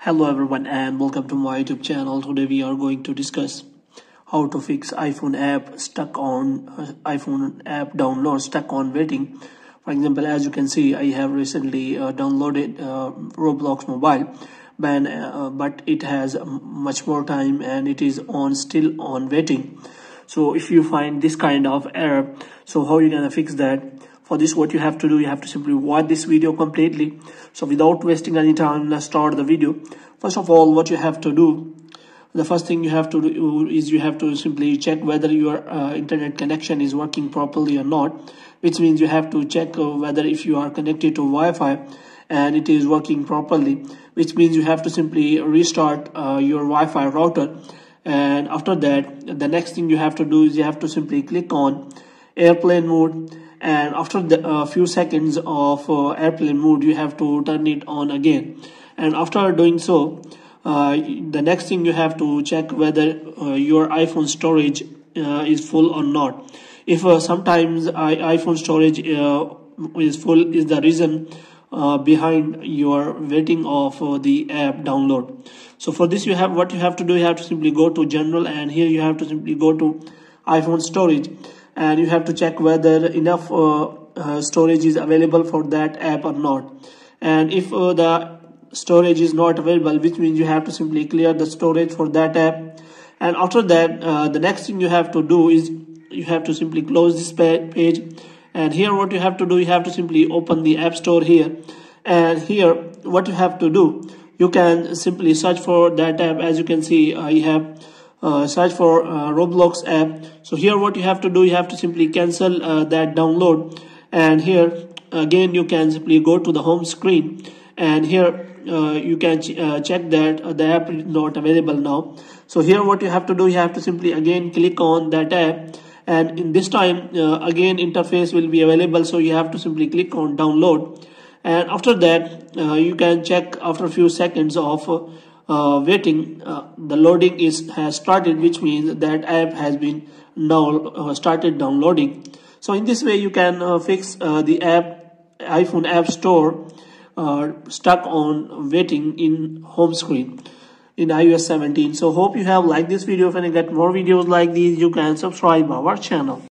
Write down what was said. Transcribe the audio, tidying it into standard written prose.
Hello everyone and welcome to my YouTube channel. Today we are going to discuss how to fix iPhone app stuck on iPhone app download stuck on waiting. For example, as you can see, I have recently downloaded Roblox mobile, but it has much more time and it is on still on waiting. So if you find this kind of error, so how you gonna fix that? For this, what you have to do, you have to simply watch this video completely. So without wasting any time, let's start the video. First of all, what you have to do, the first thing you have to do is you have to simply check whether your internet connection is working properly or not, which means you have to check whether if you are connected to Wi-Fi and it is working properly, which means you have to simply restart your Wi-Fi router. And after that, the next thing you have to do is you have to simply click on airplane mode, and after the few seconds of airplane mode you have to turn it on again. And after doing so, the next thing you have to check whether your iPhone storage is full or not. If sometimes iPhone storage is full, is the reason behind your waiting of the app download. So for this, what you have to do, you have to simply go to general, and here you have to simply go to iPhone storage, and you have to check whether enough storage is available for that app or not. And if the storage is not available, which means you have to simply clear the storage for that app. And after that, the next thing you have to do is you have to simply close this page. And here what you have to do, you have to simply open the App Store here. And here what you have to do, you can simply search for that app. As you can see, I have search for Roblox app. So here what you have to do, you have to simply cancel that download. And here again you can simply go to the home screen, and here you can check that the app is not available now. So here what you have to do, you have to simply again click on that app, and in this time again interface will be available. So you have to simply click on download, and after that you can check after a few seconds of waiting, the loading has started, which means that app has been now started downloading. So in this way you can fix the iPhone App Store stuck on waiting in home screen in iOS 17. So hope you have liked this video. If you get more videos like these, you can subscribe our channel.